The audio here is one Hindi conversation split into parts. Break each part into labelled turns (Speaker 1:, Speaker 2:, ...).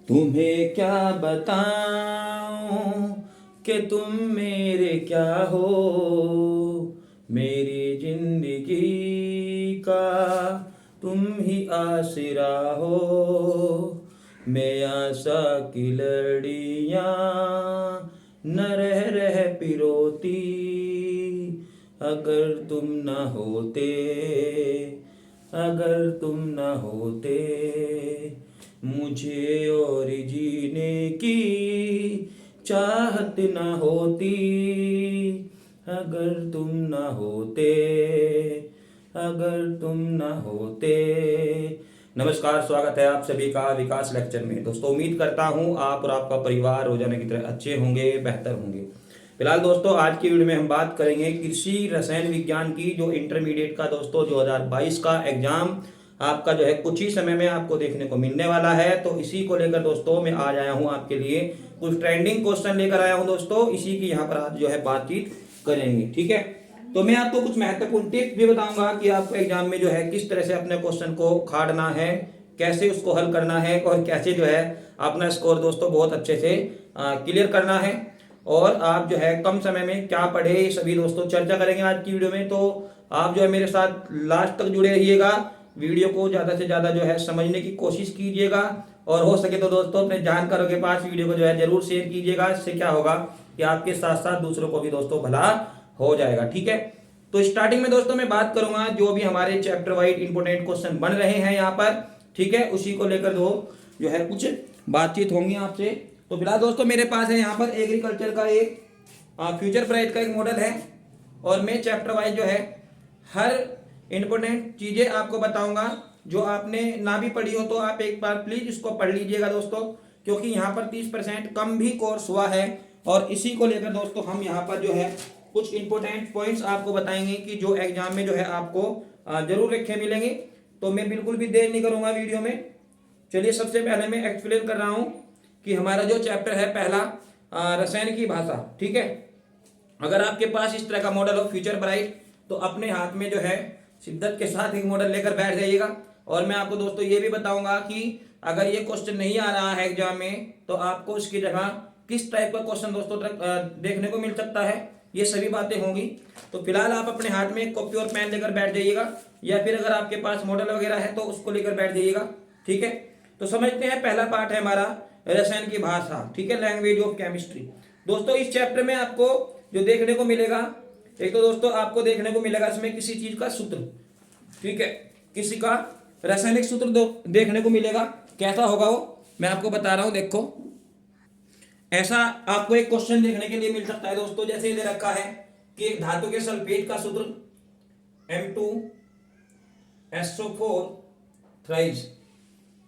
Speaker 1: तुम्हें क्या बताऊं कि तुम मेरे क्या हो, मेरी जिंदगी का तुम ही आसरा हो। मैं आशा की लड़ियां न रह रह पिरोती, अगर तुम न होते, अगर तुम न होते, मुझे और जीने की चाहत न होती, अगर तुम न होते, अगर तुम न होते। नमस्कार, स्वागत है आप सभी का विकास लेक्चर में। दोस्तों, उम्मीद करता हूं आप और आपका परिवार रोजाना की तरह अच्छे होंगे, बेहतर होंगे। फिलहाल दोस्तों, आज की वीडियो में हम बात करेंगे कृषि रसायन विज्ञान की जो इंटरमीडिएट का दोस्तों 2022 का एग्जाम आपका जो है कुछ ही समय में आपको देखने को मिलने वाला है। तो इसी को लेकर दोस्तों मैं आज आया हूं आपके लिए, कुछ ट्रेंडिंग क्वेश्चन लेकर आया हूं दोस्तों। इसी की यहाँ पर आज जो है बातचीत करेंगे, ठीक है। तो मैं आपको कुछ महत्वपूर्ण टिप्स भी बताऊंगा कि आपको एग्जाम में जो है किस तरह से अपने क्वेश्चन को खाड़ना है, कैसे उसको हल करना है और कैसे जो है अपना स्कोर दोस्तों बहुत अच्छे से क्लियर करना है। और आप जो है कम समय में क्या पढ़े, सभी दोस्तों चर्चा करेंगे आज की वीडियो में। तो आप जो है मेरे साथ लास्ट तक जुड़े रहिएगा, वीडियो को ज़्यादा से ज़्यादा जो है समझने की कोशिश कीजिएगा और हो सके तो दोस्तों अपने जानकारों के पास वीडियो को जो है जरूर शेयर कीजिएगा। इससे क्या होगा कि आपके साथ साथ दूसरों को भी दोस्तों भला हो जाएगा, ठीक है। तो स्टार्टिंग में दोस्तों मैं बात करूंगा जो भी हमारे चैप्टर वाइज इंपोर्टेंट क्वेश्चन बन रहे हैं यहाँ पर, ठीक है, उसी को लेकर दो जो है कुछ बातचीत होंगी आपसे। तो फिलहाल दोस्तों मेरे पास है यहाँ पर एग्रीकल्चर का एक फ्यूचर प्राइज का एक मॉडल है और मैं चैप्टर वाइज जो है हर इंपोर्टेंट चीजें आपको बताऊंगा। जो आपने ना भी पढ़ी हो तो आप एक बार प्लीज इसको पढ़ लीजिएगा दोस्तों, क्योंकि यहाँ पर 30% कम भी कोर्स हुआ है। और इसी को लेकर दोस्तों हम यहाँ पर जो है कुछ इंपोर्टेंट पॉइंट्स आपको बताएंगे कि जो एग्जाम में जो है आपको जरूर लिखे मिलेंगे। तो मैं बिल्कुल भी देर नहीं करूंगा वीडियो में। चलिए सबसे पहले मैं एक्सप्लेन कर रहा हूँ कि हमारा जो चैप्टर है पहला रसायन की भाषा, ठीक है। अगर आपके पास इस तरह का मॉडल हो फ्यूचर ब्राइट, तो अपने हाथ में जो है शिद्दत के साथ एक मॉडल लेकर बैठ जाइएगा। और मैं आपको दोस्तों ये भी बताऊंगा कि अगर ये क्वेश्चन नहीं आ रहा है एग्जाम में तो आपको इसकी जगह किस टाइप का क्वेश्चन दोस्तों देखने को मिल सकता है, ये सभी बातें होंगी। तो फिलहाल आप अपने हाथ में एक कॉपी और पेन लेकर बैठ जाइएगा, या फिर अगर आपके पास मॉडल वगैरह है तो उसको लेकर बैठ जाइएगा, ठीक है। तो समझते हैं, पहला पार्ट है हमारा रसायन की भाषा, ठीक है, लैंग्वेज ऑफ केमिस्ट्री। दोस्तों इस चैप्टर में आपको जो देखने को मिलेगा, एक तो दोस्तों आपको देखने को मिलेगा इसमें किसी चीज का सूत्र, ठीक है, किसी का रासायनिक सूत्र देखने को मिलेगा। कैसा होगा वो मैं आपको बता रहा हूं। देखो ऐसा आपको एक क्वेश्चन देखने के लिए मिल सकता है दोस्तों, जैसे ये दे रखा है कि एक धातु के सल्फेट का सूत्र M2SO4 थ्राइस,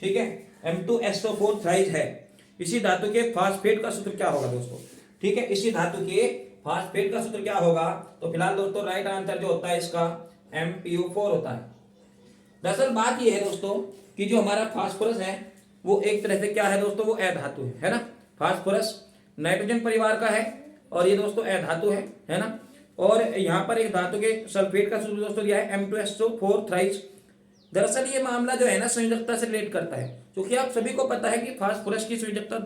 Speaker 1: ठीक है, M2SO4 थ्राइस है। इसी धातु के फास्फेट का सूत्र क्या होगा दोस्तों, ठीक है, इसी धातु के फास्फेट का सूत्र क्या होगा। तो फिलहाल दोस्तों राइट आंसर जो होता है इसका MPO4 होता है। दरअसल बात यह है दोस्तों कि जो हमारा फास्फोरस है वो एक तरह से क्या है दोस्तों, वो अधातु है ना। फास्फोरस नाइट्रोजन परिवार का है और ये दोस्तों अधातु है ना। और यहाँ पर एक धातु के सल्फेट का सूत्र दोस्तों दिया है M2SO4 थ्राइस। दरअसल ये मामला जो है ना संयोजकता से रिलेट करता है, क्योंकि आप सभी को पता है कि फास्फोरस की संयोजकता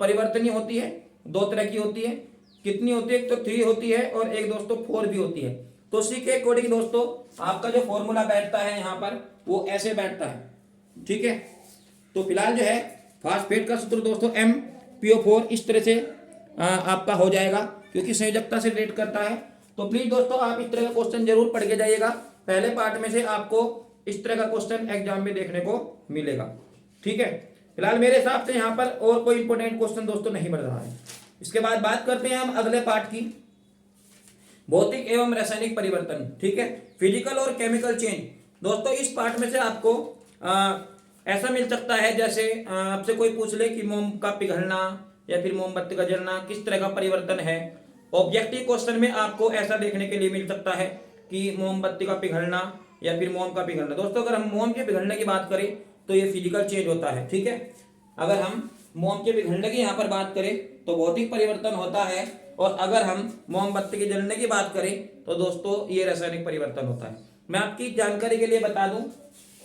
Speaker 1: परिवर्तनीय होती है, दो तरह की होती है। कितनी होती है, एक तो 3 होती है और एक दोस्तों 4 भी होती है। तो उसी के अकॉर्डिंग दोस्तों आपका जो फॉर्मूला बैठता है यहाँ पर वो ऐसे बैठता है, ठीक है। तो फिलहाल जो है फास्फेट का सूत्र दोस्तों MPO4 इस तरह से आपका हो जाएगा, क्योंकि संयोजकता से रिलेट करता है। तो प्लीज दोस्तों आप इस तरह का क्वेश्चन जरूर पढ़ के जाइएगा। पहले पार्ट में से आपको इस तरह का क्वेश्चन एग्जाम में देखने को मिलेगा, ठीक है। फिलहाल मेरे हिसाब से यहाँ पर और कोई इंपोर्टेंट क्वेश्चन दोस्तों नहीं बन रहा है। इसके बाद बात करते हैं हम अगले पार्ट की, भौतिक एवं रासायनिक परिवर्तन, ठीक है, फिजिकल और केमिकल चेंज। दोस्तों इस पार्ट में से आपको ऐसा मिल सकता है जैसे आपसे कोई पूछ ले कि मोम का पिघलना या फिर मोमबत्ती का जलना किस तरह का परिवर्तन है। ऑब्जेक्टिव क्वेश्चन में आपको ऐसा देखने के लिए मिल सकता है कि मोमबत्ती का पिघलना या फिर मोम का पिघलना। दोस्तों अगर हम मोम के पिघलने की बात करें तो ये फिजिकल चेंज होता है, ठीक है। अगर हम मोम के पिघलने की यहाँ पर बात करें तो भौतिक परिवर्तन होता है, और अगर हम मोमबत्ती के जलने की बात करें तो दोस्तों ये रासायनिक परिवर्तन होता है। मैं आपकी जानकारी के लिए बता दूं,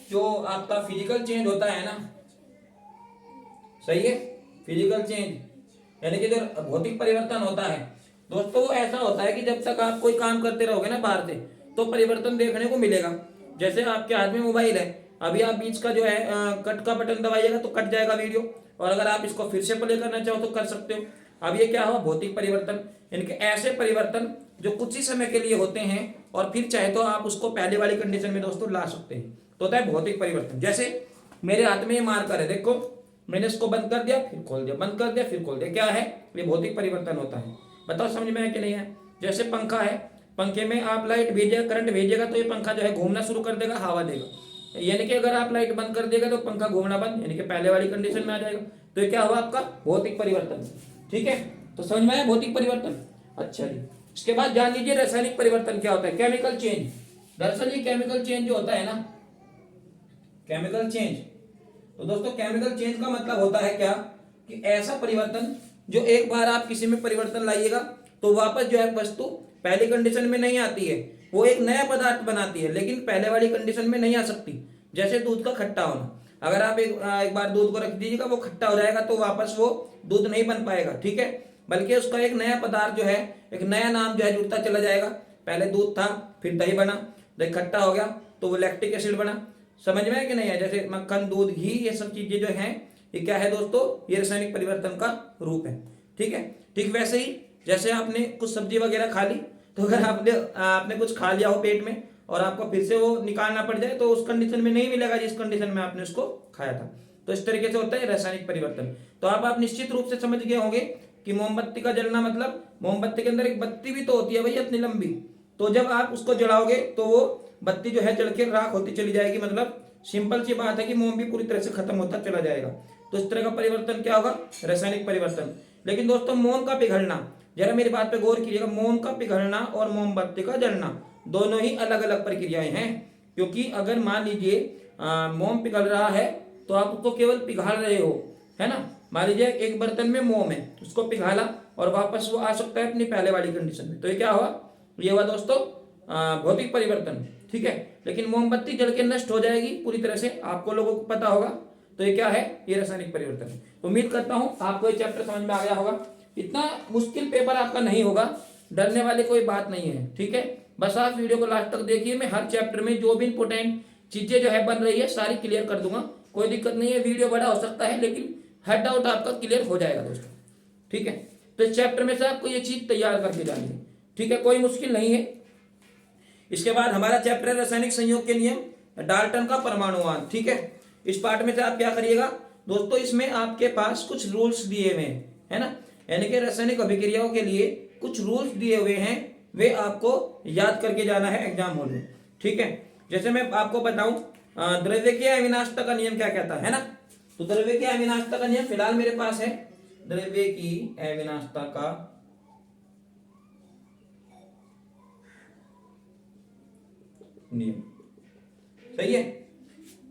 Speaker 1: जो आपका फिजिकल चेंज होता है ना, सही है, फिजिकल चेंज यानी कि जो भौतिक परिवर्तन होता है दोस्तों वो ऐसा होता है कि जब तक आप कोई काम करते रहोगे ना बाहर से तो परिवर्तन देखने को मिलेगा। जैसे आपके हाथ में मोबाइल है, अभी आप बीच का जो है कट का बटन दबाइएगा तो कट जाएगा वीडियो, और अगर आप इसको फिर से प्ले करना चाहो तो कर सकते हो। अब ये क्या हुआ, भौतिक परिवर्तन। इनके ऐसे परिवर्तन जो कुछ ही समय के लिए होते हैं और फिर चाहे तो आप उसको पहले वाली कंडीशन में दोस्तों ला सकते हैं, तो होता है भौतिक परिवर्तन। जैसे मेरे हाथ में ये मार्कर है, देखो मैंने इसको बंद कर दिया फिर खोल दिया, बंद कर दिया फिर खोल दिया, क्या है, ये भौतिक परिवर्तन होता है। बताओ समझ में है कि नहीं है। जैसे पंखा है, पंखे में आप लाइट भेजिएगा, करंट भेजिएगा तो ये पंखा जो है घूमना शुरू कर देगा, हवा देगा। यानी कि अगर आप लाइट बंद कर देगा तो पंखा घूमना बंद, यानी कि पहले वाली कंडीशन में आ जाएगा। तो ये क्या हुआ आपका भौतिक परिवर्तन। ठीक है, तो समझ में आया भौतिक परिवर्तन। अच्छा जी, इसके बाद जान लीजिए रासायनिक परिवर्तन क्या होता है, केमिकल चेंज। दरअसल ये केमिकल चेंज जो होता है ना, केमिकल चेंज, तो दोस्तों केमिकल चेंज का मतलब होता है क्या कि ऐसा परिवर्तन जो एक बार आप किसी में परिवर्तन लाइएगा तो वापस जो है वस्तु पहली कंडीशन में नहीं आती है, वो एक नया पदार्थ बनाती है लेकिन पहले वाली कंडीशन में नहीं आ सकती। जैसे दूध का खट्टा होना, अगर आप एक बार दूध को रख दीजिएगा वो खट्टा हो जाएगा तो वापस वो दूध नहीं बन पाएगा। ठीक है, बल्कि उसका एक नया पदार्थ जो है, एक नया नाम जो है जुड़ता चला जाएगा। पहले दूध था, फिर दही बना, दही खट्टा हो गया तो वो लैक्टिक एसिड बना। समझ में है कि नहीं है। जैसे मक्खन, दूध, घी, ये सब चीजें जो हैं ये क्या है दोस्तों, ये रासायनिक परिवर्तन का रूप है। ठीक है, ठीक वैसे ही जैसे आपने कुछ सब्जी वगैरह खा ली, तो अगर आपने कुछ खा लिया हो पेट में और आपको फिर से वो निकालना पड़ जाए तो उस कंडीशन में नहीं मिलेगा जिस कंडीशन में आपने उसको खाया था। तो इस तरीके से होता है रासायनिक परिवर्तन। तो आप निश्चित रूप से समझ गए होंगे कि मोमबत्ती का जलना मतलब मोमबत्ती के अंदर एक बत्ती भी तो होती है भाई इतनी लंबी, तो जब आप उसको जलाओगे तो वो बत्ती जो है जल के राख होती चली जाएगी। मतलब सिंपल सी बात है कि मोम भी पूरी तरह से खत्म होता चला जाएगा। तो इस तरह का परिवर्तन क्या होगा, रासायनिक परिवर्तन। लेकिन दोस्तों मोम का पिघलना, जरा मेरी बात पे गौर कीजिएगा, मोम का पिघलना और मोमबत्ती का जलना दोनों ही अलग अलग प्रक्रियाएं हैं। क्योंकि अगर मान लीजिए मोम पिघल रहा है तो आप उसको केवल पिघाल रहे हो, है ना। मान लीजिए एक बर्तन में मोम है, उसको पिघाला और वापस वो आ सकता है अपनी पहले वाली कंडीशन में, तो ये क्या हुआ, ये हुआ दोस्तों भौतिक परिवर्तन। ठीक है, लेकिन मोमबत्ती जल के नष्ट हो जाएगी पूरी तरह से, आपको लोगों को पता होगा। तो ये क्या है, ये रासायनिक परिवर्तन है। उम्मीद करता हूं आपको ये चैप्टर समझ में आ गया होगा। इतना मुश्किल पेपर आपका नहीं होगा, डरने वाली कोई बात नहीं है। ठीक है, बस आप वीडियो को लास्ट तक देखिए, मैं हर चैप्टर में जो भी इंपोर्टेंट चीजें जो है बन रही है सारी क्लियर कर दूंगा, कोई दिक्कत नहीं है। वीडियो बड़ा हो सकता है लेकिन हर डाउट आपका क्लियर हो जाएगा दोस्तों। ठीक है, तो इस चैप्टर में से आपको ये चीज तैयार करके जानी है। ठीक है, कोई मुश्किल नहीं है। इसके बाद हमारा चैप्टर है रासायनिक संयोग के नियम, डाल्टन का परमाणुवाद। ठीक है, इस पार्ट में से आप क्या करिएगा दोस्तों, इसमें आपके पास कुछ रूल्स दिए हुए हैं, है ना। यानी कि रासायनिक अभिक्रियाओं के लिए कुछ रूल्स दिए हुए हैं, वे आपको याद करके जाना है एग्जाम हॉल में। ठीक है, जैसे मैं आपको बताऊं द्रव्य की अविनाशता का नियम क्या कहता है ना। तो द्रव्य की अविनाशता का नियम फिलहाल मेरे पास है, द्रव्य की अविनाशता का नियम। सही है,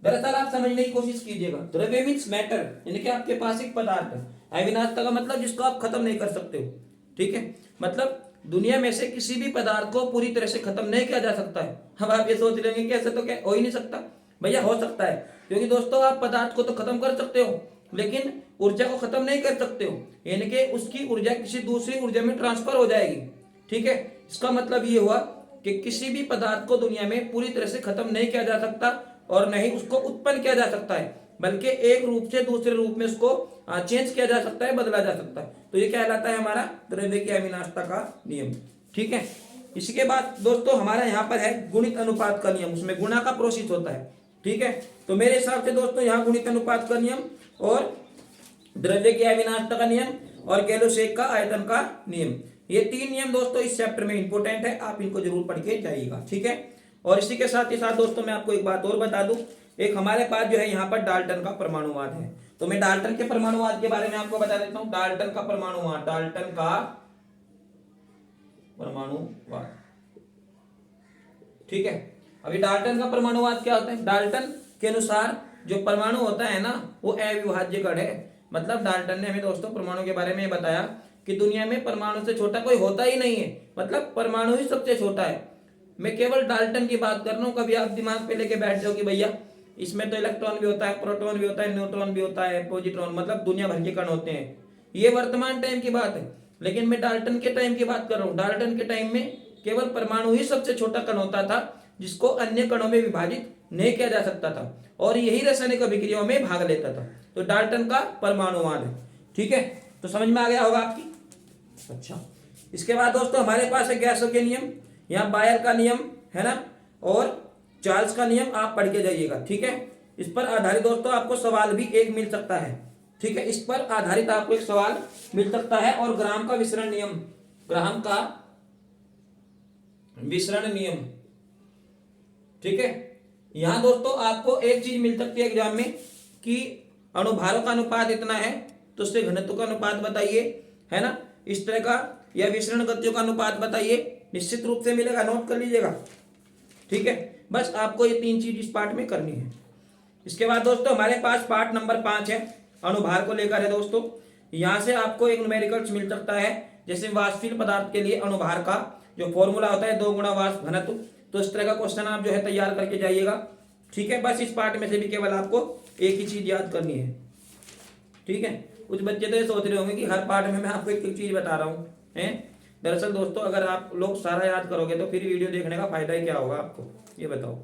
Speaker 1: दरअसल आप समझने की कोशिश कीजिएगा। द्रव्य मीन्स मैटर, यानी कि आपके पास एक पदार्थ है। अविनाशता का मतलब जिसको आप खत्म नहीं कर सकते हो। ठीक है, मतलब दुनिया में से किसी भी पदार्थ को पूरी तरह से खत्म नहीं किया जा सकता है। अब आप ये सोच लेंगे कि ऐसा तो क्या हो ही नहीं सकता, भैया हो सकता है। क्योंकि दोस्तों आप पदार्थ को तो खत्म कर सकते हो लेकिन ऊर्जा को खत्म नहीं कर सकते हो, यानी कि उसकी ऊर्जा किसी दूसरी ऊर्जा में ट्रांसफर हो जाएगी। ठीक है, इसका मतलब ये हुआ कि किसी भी पदार्थ को दुनिया में पूरी तरह से खत्म नहीं किया जा सकता और नहीं उसको उत्पन्न किया जा सकता है, बल्कि एक रूप से दूसरे रूप में उसको चेंज किया जा सकता है, बदला जा सकता है। तो ये कहलाता है हमारा द्रव्य की अविनाशता का नियम। ठीक है, इसके बाद दोस्तों हमारा यहाँ पर है गुणित अनुपात का नियम, उसमें गुणा का प्रोसेस होता है। ठीक है, तो मेरे हिसाब से दोस्तों यहाँ गुणित अनुपात का नियम और द्रव्य की अविनाशता का नियम और गैलो-शेक का आयतन का नियम, ये तीन नियम दोस्तों इस चैप्टर में इंपॉर्टेंट है, आप इनको जरूर पढ़ के जाइएगा। ठीक है, और इसी के साथ ही साथ दोस्तों मैं आपको एक बात और बता दूं, एक हमारे पास जो है यहाँ पर डाल्टन का परमाणुवाद है। तो मैं डाल्टन के परमाणुवाद के बारे में आपको बता देता हूं। डाल्टन का परमाणुवाद, डाल्टन का परमाणुवाद। ठीक है, अभी डाल्टन का परमाणुवाद क्या होता है, डाल्टन के अनुसार जो परमाणु होता है ना वो अविभाज्य कण है। मतलब डाल्टन ने हमें दोस्तों परमाणु के बारे में बताया कि दुनिया में परमाणु से छोटा कोई होता ही नहीं है, मतलब परमाणु ही सबसे छोटा है। मैं केवल डाल्टन की बात कर रहा हूं, कभी आप दिमाग पे लेके बैठ जाओ कि भैया इसमें तो इलेक्ट्रॉन भी होता है, प्रोटॉन भी होता है, न्यूट्रॉन भी होता है, पॉजिट्रॉन, मतलब दुनिया भर के कण होते हैं। ये वर्तमान टाइम की बात है, लेकिन मैं डाल्टन के टाइम की बात कर रहा हूँ। डाल्टन के टाइम में केवल परमाणु ही सबसे छोटा कण होता था जिसको अन्य कणों में विभाजित नहीं किया जा सकता था, और यही रासायनिक अभिक्रियाओं में भाग लेता था। तो डाल्टन का परमाणुवाद है। ठीक है, तो समझ में आ गया होगा आपकी। अच्छा, इसके बाद दोस्तों हमारे पास है गैसों के नियम। यहाँ बायर का नियम है ना, और चार्ल्स का नियम आप पढ़ के जाइएगा। ठीक है, इस पर आधारित दोस्तों आपको सवाल भी एक मिल सकता है। ठीक है, इस पर आधारित आपको एक सवाल मिल सकता है। और ग्राम का विसरण नियम, ग्राम का विसरण नियम। ठीक है, यहां दोस्तों आपको एक चीज मिल सकती है एग्जाम में कि अणुभारों का अनुपात इतना है तो उससे घनत्व का अनुपात बताइए, है ना, इस तरह का, या विसरण गतियों का अनुपात बताइए। निश्चित रूप से मिलेगा, नोट कर लीजिएगा। ठीक है, बस आपको ये 3 चीज इस पार्ट में करनी है। इसके बाद दोस्तों हमारे पास पार्ट नंबर 5 है, अणुभार को लेकर है दोस्तों। यहां से आपको एक न्यूमेरिकल्स मिल सकता है, जैसे वाष्पशील पदार्थ के लिए अणुभार का जो फॉर्मूला होता है 2 गुणा वाष्प घनत्व। तो इस तरह का क्वेश्चन आप जो है तैयार करके जाइएगा। ठीक है, बस इस पार्ट में से भी केवल आपको एक ही चीज याद करनी है। ठीक है, कुछ बच्चे तो ये सोच रहे होंगे कि हर पार्ट में मैं आपको एक चीज बता रहा हूँ, है। दरअसल दोस्तों अगर आप लोग सारा याद करोगे तो फिर वीडियो देखने का फायदा ही क्या होगा आपको, ये बताओ,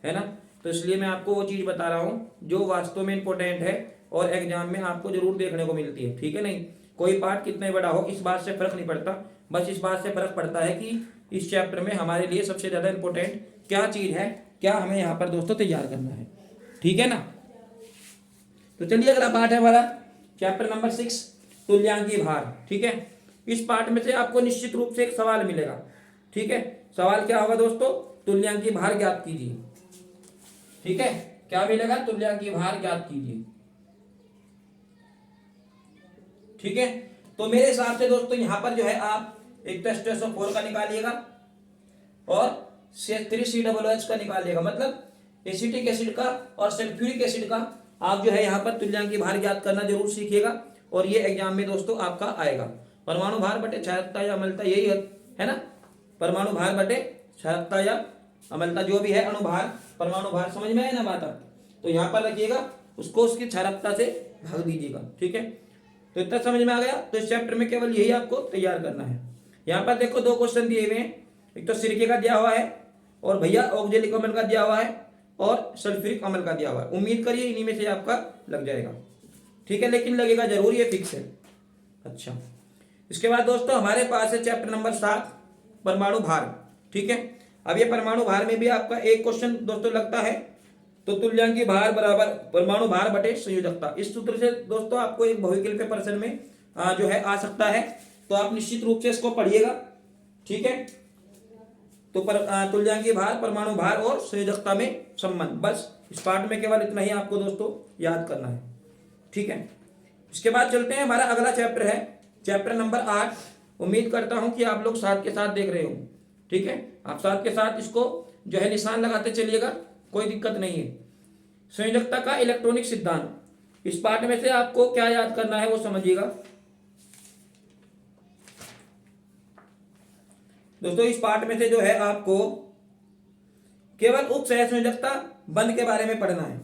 Speaker 1: है ना। तो इसलिए मैं आपको वो चीज बता रहा हूँ जो वास्तव में इंपॉर्टेंट है और एग्जाम में आपको जरूर देखने को मिलती है। ठीक है, नहीं कोई पार्ट कितना ही बड़ा हो इस बात से फर्क नहीं पड़ता, बस इस बात से फर्क पड़ता है कि इस चैप्टर में हमारे लिए सबसे ज्यादा इंपॉर्टेंट क्या चीज है, क्या हमें यहाँ पर दोस्तों तैयार करना है। ठीक है ना, तो चलिए अगला पार्ट है हमारा चैप्टर नंबर 6, तुल्यांकीय भार। ठीक है, इस पार्ट में से आपको निश्चित रूप से एक सवाल मिलेगा। ठीक है, सवाल क्या होगा दोस्तों, तुल्यांकीय भार ज्ञात कीजिए। ठीक है, क्या मिलेगा, तुल्यांकीय भार ज्ञात कीजिए। ठीक है, तो मेरे हिसाब से दोस्तों यहां पर जो है आप एक तो H2SO4 का निकालिएगा और 3COOH का निकालिएगा, मतलब एसिटिक एसिड का और सल्फ्यूरिक एसिड का आप जो है यहाँ पर तुल्यांकीय भार ज्ञात करना जरूर सीखिएगा। और ये एग्जाम में दोस्तों आपका आएगा। परमाणु भार बटे क्षारकता या अम्लता, यही है ना, परमाणु भार बटे क्षारकता या अम्लता, जो भी है अणुभार परमाणु भार, समझ में आए ना बात आप। तो यहाँ पर रखिएगा, उसको उसकी क्षारकता से भाग दीजिएगा। ठीक है, तो इतना समझ में आ गया। तो इस चैप्टर में केवल यही आपको तैयार करना है। यहाँ पर देखो 2 क्वेश्चन दिए हुए हैं, एक तो सिरके का दिया हुआ है और भैया ऑक्जेलिक अम्ल का दिया हुआ है और सल्फ्यूरिक अम्ल का दिया हुआ है। उम्मीद करिए इन्हीं में से आपका लग जाएगा। ठीक है, लेकिन लगेगा जरूर, ये फिक्स है। अच्छा, इसके बाद दोस्तों हमारे पास है चैप्टर नंबर 7, परमाणु भार। ठीक है, अब ये परमाणु भार में भी आपका एक क्वेश्चन दोस्तों लगता है, तो तुल्यांकीय भार बराबर परमाणु भार बटे संयोजकता। इस सूत्र से दोस्तों आपको एक बहुविकल्पीय प्रश्न में जो है आ सकता है, तो आप निश्चित रूप से इसको पढ़िएगा। ठीक है, तो तुल्यांकीय भार, परमाणु भार और संयोजकता में संबंध, बस इस पार्ट में केवल इतना ही आपको दोस्तों याद करना है। ठीक है, इसके बाद चलते हैं, हमारा अगला चैप्टर है चैप्टर नंबर 8। उम्मीद करता हूं कि आप लोग साथ के साथ देख रहे हो। ठीक है, आप साथ के साथ इसको जो है निशान लगाते चलिएगा, कोई दिक्कत नहीं है। संयोजकता का इलेक्ट्रॉनिक सिद्धांत, इस पार्ट में से आपको क्या याद करना है वो समझिएगा दोस्तों। इस पार्ट में से जो है आपको केवल उपसह संयोजकता बंध के बारे में पढ़ना है।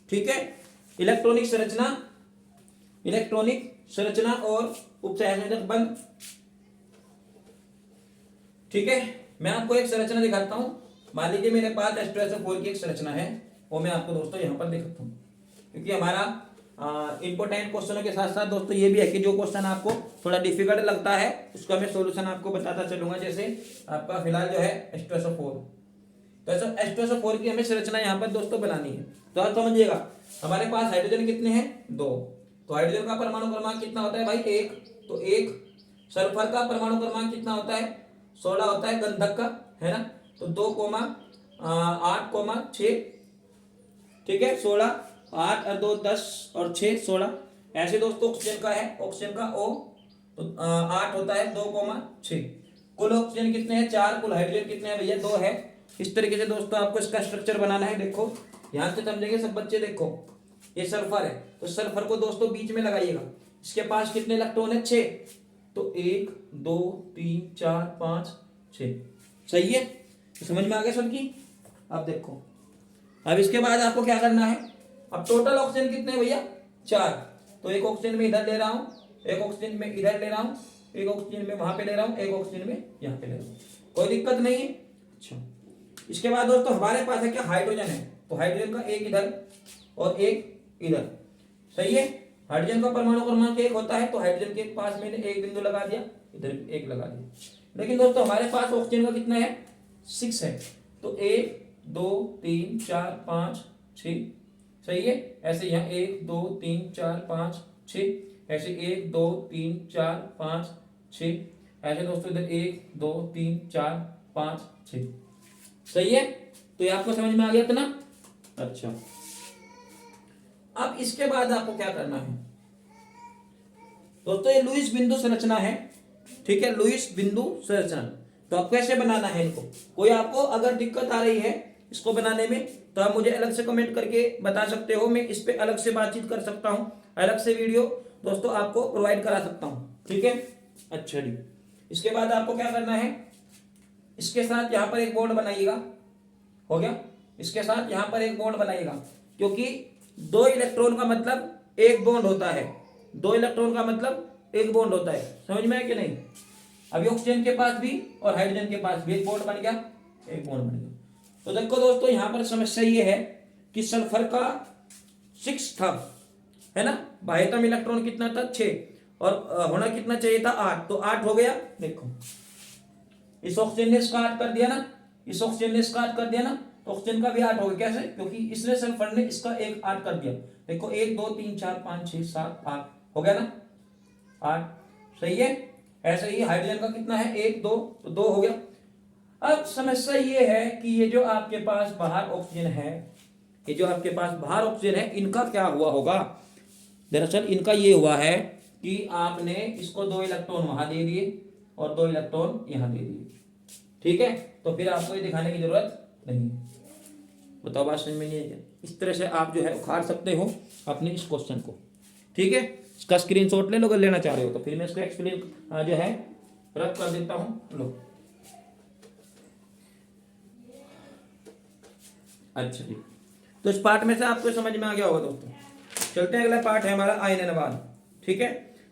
Speaker 1: ठीक है, इलेक्ट्रॉनिक संरचना और उपसह संयोजक बंध। ठीक है, मैं आपको एक संरचना दिखाता हूं। मान लीजिए मेरे पास H2SO4 की एक संरचना है, वो मैं आपको दोस्तों यहाँ पर दिखाता हूँ, क्योंकि हमारा इंपोर्टेंट क्वेश्चनों के साथ साथ दोस्तों ये भी है कि जो क्वेश्चन आपको थोड़ा डिफिकल्ट लगता है उसका मैं सॉल्यूशन आपको बताता चलूंगा। जैसे आपका फिलहाल जो है H2SO4, तो ऐसा H2SO4 की हमें संरचना यहाँ पर दोस्तों बनानी है। तो आप समझिएगा, हमारे पास हाइड्रोजन कितने हैं, 2। तो हाइड्रोजन का परमाणु क्रमांक कितना होता है भाई, 1। तो 1। सल्फर का परमाणु क्रमांक कितना होता है, 16 होता है गंधक का, है ना। तो 2,8,6, ठीक है, 16, 8 और 2 10 और 6 16। ऐसे दोस्तों ऑक्सीजन का है, ऑक्सीजन का O, तो 8 होता है 2,6। कुल ऑक्सीजन कितने हैं, 4। कुल हाइड्रोजन कितने हैं भैया, 2 है। इस तरीके से दोस्तों आपको इसका स्ट्रक्चर बनाना है। देखो ध्यान से समझेंगे सब बच्चे। देखो ये सल्फर है, तो सल्फर को दोस्तों बीच में लगाइएगा। इसके पास कितने इलेक्ट्रॉन है, 6। तो 1 2 3 4 5 6, सही है। तो समझ में आ गया सबकी। अब देखो अब इसके बाद आपको क्या करना है, अब टोटल ऑक्सीजन कितने हैं भैया, 4। तो एक ऑक्सीजन में इधर ले रहा हूँ, एक ऑक्सीजन में इधर ले रहा हूँ, एक ऑक्सीजन में वहां पे ले रहा हूँ, एक ऑक्सीजन में यहाँ पे ले रहा हूँ, कोई दिक्कत नहीं है। अच्छा, इसके बाद दोस्तों हमारे पास है क्या, हाइड्रोजन है। तो हाइड्रोजन का एक इधर और एक इधर, सही है। हाइड्रोजन का परमाणु क्रमांक 1 होता है, तो हाइड्रोजन के पास मैंने एक बिंदु लगा दिया, इधर एक लगा दिया। लेकिन दोस्तों हमारे पास ऑक्सीजन का कितना है, 6 है। तो 1 2 3 4 5 6, सही है। ऐसे यहाँ 1 2 3 4 5 6, ऐसे 1 2 3 4 5 6, ऐसे दोस्तों इधर 1 2 3 4 5 6, सही है। तो ये आपको समझ में आ गया इतना। अच्छा, अब इसके बाद आपको क्या करना है दोस्तों, ये लुईस बिंदु संरचना है, ठीक है, लुईस बिंदु संरचना। तो आप कैसे बनाना है इनको, कोई आपको अगर दिक्कत आ रही है इसको बनाने में तो आप मुझे अलग से कमेंट करके बता सकते हो, मैं इस पे अलग से बातचीत कर सकता हूं, अलग से वीडियो दोस्तों आपको प्रोवाइड करा सकता हूं, ठीक है। अच्छा जी, इसके बाद आपको क्या करना है, इसके साथ यहां पर एक बॉन्ड बनाइएगा, हो गया। इसके साथ यहां पर एक बॉन्ड बनाइएगा, क्योंकि 2 इलेक्ट्रॉन का मतलब एक बॉन्ड होता है, 2 इलेक्ट्रॉन का मतलब एक बॉन्ड होता है, समझ में है कि नहीं। अभी ऑक्सीजन के पास भी और हाइड्रोजन के पास भी एक बॉन्ड बन गया, एक बॉन्ड बन गया। तो देखो दोस्तों यहाँ पर समस्या ये है कि सल्फर का 6 था, है ना, बाह्यतम इलेक्ट्रॉन कितना था, 6, और होना कितना चाहिए था, 8। तो 8 हो गया। देखो इस ऑक्सीजन ने इसका 8 कर दिया ना, इस ऑक्सीजन ने इसका 8 कर दिया ना, तो ऑक्सीजन का भी 8 हो गया। कैसे, क्योंकि इसने सल्फर ने इसका एक 8 कर दिया। देखो 1 2 3 4 5 6 7 8 हो गया ना, 8, सही है। ऐसे ही हाइड्रोजन का कितना है, 1 2, तो 2 हो गया। अब समस्या ये है कि ये जो आपके पास बाहर ऑक्सीजन है, ये जो आपके पास बाहर ऑक्सीजन है, इनका क्या हुआ होगा। दरअसल इनका ये हुआ है कि आपने इसको 2 इलेक्ट्रॉन वहां दे दिए और 2 इलेक्ट्रॉन यहां दे दिए, ठीक है। तो फिर आपको ये दिखाने की जरूरत नहीं है। बताओ बात समझ में नहीं है क्या। इस तरह से आप जो है उखाड़ सकते हो अपने इस क्वेश्चन को, ठीक है। इसका स्क्रीनशॉट ले लो अगर लेना चाह रहे हो तो, फिर मैं इसको एक्सप्लेन जो है रख कर देता हूं, लो। अच्छा जी, तो इस पार्ट में से आपको समझ में आ गया होगा दोस्तों। चलते हैं, अगला पार्ट है हमारा आयननवाद, ठीक है।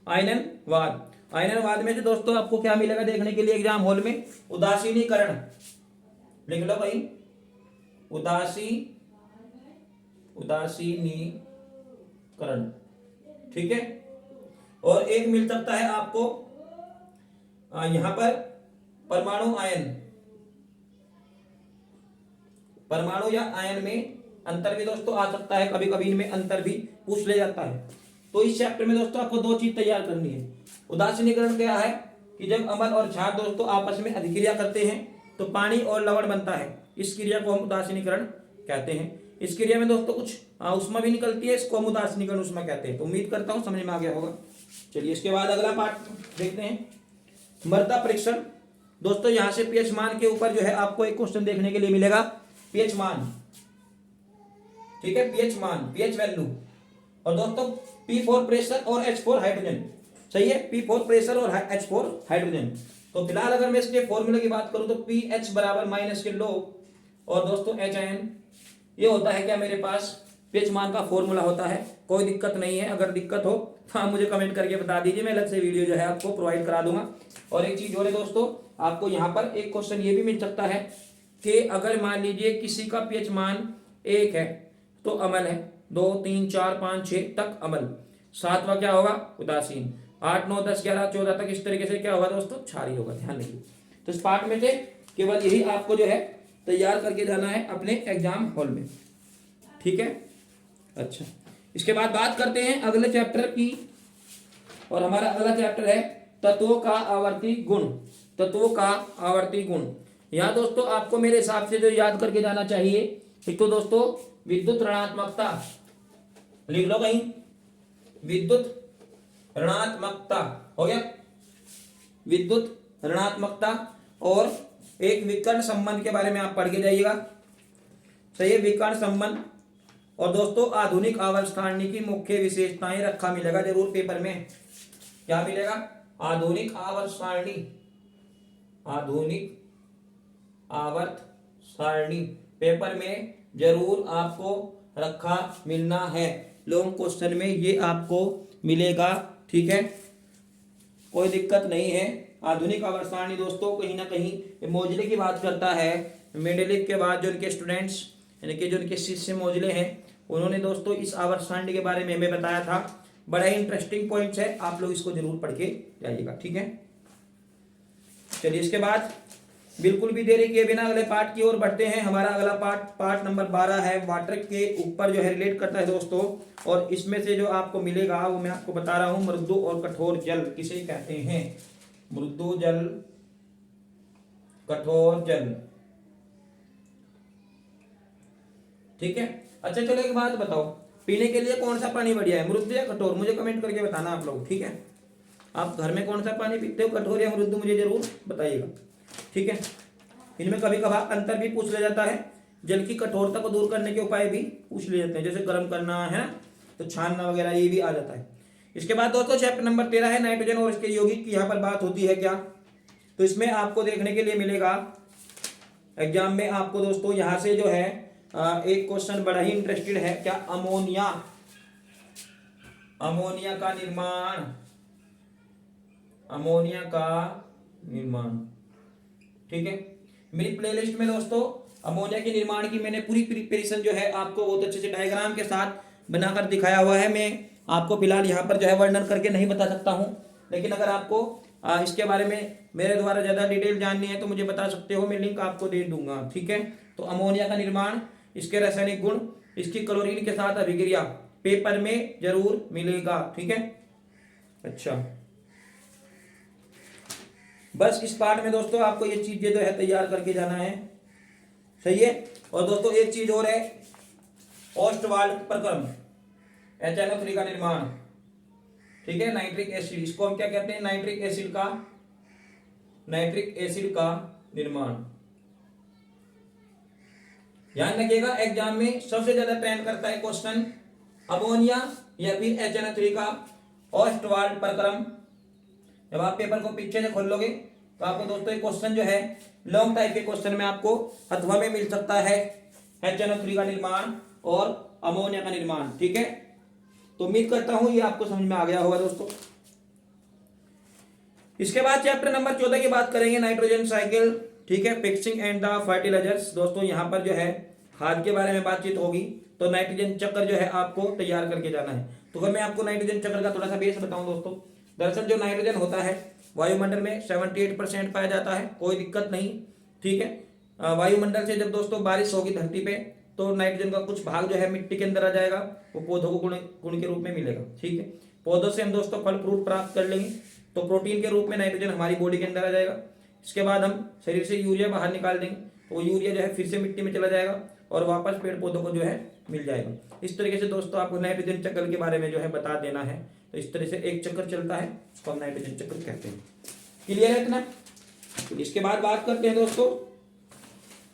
Speaker 1: आयननवाद, आयननवाद में से दोस्तों आपको क्या मिलेगा देखने के लिए एग्जाम हॉल में, उदासीनीकरण, लिख लो भाई, उदासीनीकरण, ठीक है। और एक मिल सकता है आपको यहां पर परमाणु आयन, परमाणु या आयन में अंतर भी दोस्तों आ सकता है, कभी कभी इनमें अंतर भी पूछ ले जाता है। तो इस चैप्टर में दोस्तों आपको 2 चीज तैयार करनी है। उदासीनीकरण क्या है कि जब अम्ल और क्षार दोस्तों आपस में अभिक्रिया करते हैं तो पानी और लवण बनता है, इस क्रिया को हम उदासीनीकरण कहते हैं। इस क्रिया में दोस्तों कुछ ऊष्मा भी निकलती है, इसको हम उदासीनीकरण ऊष्मा कहते हैं। तो उम्मीद करता हूं समझ में आ गया होगा। चलिए इसके बाद अगला पार्ट देखते हैं, मृदा परीक्षण। दोस्तों यहां से पीएच मान के ऊपर जो है आपको एक क्वेश्चन देखने के लिए मिलेगा, पीएच मान, ठीक है, पीएच मान, पीएच वैल्यू। और दोस्तों P फॉर प्रेशर और H फॉर हाइड्रोजन, सही है, P फॉर प्रेशर और H फॉर हाइड्रोजन। तो फिलहाल अगर मैं इसके फॉर्मूले की बात करूं तो pH बराबर माइनस के लो, और दोस्तों HIN ये होता है क्या मेरे पास, पीएच मान का फॉर्मूला होता है। कोई दिक्कत नहीं है, अगर दिक्कत हो तो आप मुझे कमेंट करके बता दीजिए, मैं अलग से वीडियो जो है आपको प्रोवाइड करा दूंगा। और एक चीज और है दोस्तों, आपको यहाँ पर एक क्वेश्चन ये भी मिल सकता है कि अगर मान लीजिए किसी का पीएच मान 1 है तो अम्ल है, 2 3 4 5 6 तक अम्ल, 7वां क्या होगा, उदासीन, 8 9 10 11 14 तक इस तरीके से क्या होगा दोस्तों, क्षारीय होगा। ध्यान रखिए, तो इस पार्ट में से केवल यही आपको जो है तैयार करके जाना है अपने एग्जाम हॉल में, ठीक है। अच्छा, इसके बाद बात करते हैं अगले चैप्टर की, और हमारा अगला चैप्टर है तत्वों का आवर्ती गुण, तत्वों का आवर्ती गुण। यहाँ दोस्तों आपको मेरे हिसाब से जो याद करके जाना चाहिए, एक तो दोस्तों विद्युत ऋणात्मकता, लिख लो कहीं, विद्युत ऋणात्मकता हो गया, विद्युत ऋणात्मकता, और एक विकर्ण संबंध के बारे में आप पढ़ के जाइएगा, सही है, विकर्ण संबंध। और दोस्तों आधुनिक आवर्त सारणी की मुख्य विशेषताएं रखा मिलेगा जरूर पेपर में, क्या मिलेगा, आधुनिक आवर्त सारणी, आधुनिक आवर्त सारणी पेपर में जरूर आपको रखा मिलना है। लॉन्ग क्वेश्चन में ये आपको मिलेगा, ठीक है, कोई दिक्कत नहीं है। आधुनिक आवर्त सारणी दोस्तों कहीं ना कहीं मोजले की बात करता है। मेंडेलिव के बाद जो उनके स्टूडेंट्स यानी कि जो उनके शिष्य मोजले हैं, उन्होंने दोस्तों इस आवर्त सारणी के बारे में हमें बताया था। बड़ा ही इंटरेस्टिंग पॉइंट्स है, आप लोग इसको जरूर पढ़ के जाइएगा, ठीक है। चलिए इसके बाद बिल्कुल भी देरी किए बिना अगले पार्ट की ओर बढ़ते हैं। हमारा अगला पार्ट नंबर 12 है, वाटर के ऊपर जो है रिलेट करता है दोस्तों। और इसमें से जो आपको मिलेगा वो मैं आपको बता रहा हूं, मृदु और कठोर जल किसे कहते हैं। मृदु जल, कठोर जल, ठीक है। अच्छा चलो एक बात बताओ, पीने के लिए कौन सा पानी बढ़िया है, मृदु या कठोर? मुझे कमेंट करके बताना आप लोग, ठीक है। आप घर में कौन सा पानी पीते हो, कठोर या मृदु, मुझे जरूर बताइएगा, ठीक है। इनमें कभी कभार अंतर भी पूछ लिया जाता है, जल की कठोरता को दूर करने के उपाय भी पूछ लिए जाते हैं, जैसे गर्म करना है ना, तो छानना वगैरह ये भी आ जाता है। इसके बाद दोस्तों चैप्टर नंबर 13 है नाइट्रोजन और इसके यौगिक की यहाँ पर बात होती है क्या। तो इसमें आपको देखने के लिए मिलेगा एग्जाम में आपको दोस्तों यहाँ से जो है एक क्वेश्चन बड़ा ही इंटरेस्टेड है, क्या अमोनिया, अमोनिया का निर्माण, अमोनिया का निर्माण, ठीक है। मेरी प्लेलिस्ट में दोस्तों अमोनिया के निर्माण की मैंने पूरी प्रिपरेशन जो है आपको बहुत अच्छे से डायग्राम के साथ बनाकर दिखाया हुआ है। मैं आपको फिलहाल यहाँ पर जो है वर्णन करके नहीं बता सकता हूँ, लेकिन अगर आपको इसके बारे में मेरे द्वारा ज़्यादा डिटेल जाननी है तो मुझे बता सकते हो, मैं लिंक आपको दे दूंगा, ठीक है। तो अमोनिया का निर्माण, इसके रासायनिक गुण, इसकी क्लोरीन के साथ अभिक्रिया पेपर में जरूर मिलेगा, ठीक है। अच्छा, बस इस पार्ट में दोस्तों आपको ये चीजें जो है तैयार करके जाना है, सही है। और दोस्तों एक चीज और है, ओस्टवाल्ड प्रक्रम, HNO3 का निर्माण, ठीक है। नाइट्रिक एसिड, इसको हम क्या कहते हैं, नाइट्रिक एसिड का, नाइट्रिक एसिड का निर्माण। ध्यान रखिएगा एग्जाम में सबसे ज्यादा ट्रेंड करता है क्वेश्चन अमोनिया या फिर HNO3 का ओस्टवाल्ड प्रक्रम। जब आप पेपर को पीछे से खोल लोगे तो आपको दोस्तों एक क्वेश्चन जो है लॉन्ग टाइप के क्वेश्चन में आपको अथवा में मिल सकता है, HNO3 का निर्माण और अमोनिया का निर्माण, ठीक है। तो उम्मीद करता हूं ये आपको समझ में आ गया होगा दोस्तों। इसके बाद चैप्टर नंबर 14 की बात करेंगे, नाइट्रोजन साइकिल, ठीक है, फिक्सिंग एंड द फर्टिलाइजर्स। दोस्तों यहाँ पर जो है खाद के बारे में बातचीत होगी, तो नाइट्रोजन चक्र जो है आपको तैयार करके जाना है। तो अगर मैं आपको नाइट्रोजन चक्र का थोड़ा सा बेस बताऊं दोस्तों, दरअसल जो नाइट्रोजन होता है वायुमंडल में 78% पाया जाता है, कोई दिक्कत नहीं, ठीक है। वायुमंडल से जब दोस्तों बारिश होगी धरती पे तो नाइट्रोजन का कुछ भाग जो है मिट्टी के अंदर आ जाएगा, वो पौधों को गुण के रूप में मिलेगा, ठीक है। पौधों से हम दोस्तों फल फ्रूट प्राप्त कर लेंगे, तो प्रोटीन के रूप में नाइट्रोजन हमारी बॉडी के अंदर आ जाएगा। इसके बाद हम शरीर से यूरिया बाहर निकाल देंगे, तो यूरिया जो है फिर से मिट्टी में चला जाएगा और वापस पेड़ पौधों को जो है मिल जाएगा। इस तरीके से दोस्तों आपको नाइट्रोजन चक्र के बारे में जो है बता देना है। तो इस तरह से एक चक्र चलता है, उसको हम नाइट्रोजन चक्र कहते हैं। क्लियर है इतना? तो इसके बाद बात करते हैं दोस्तों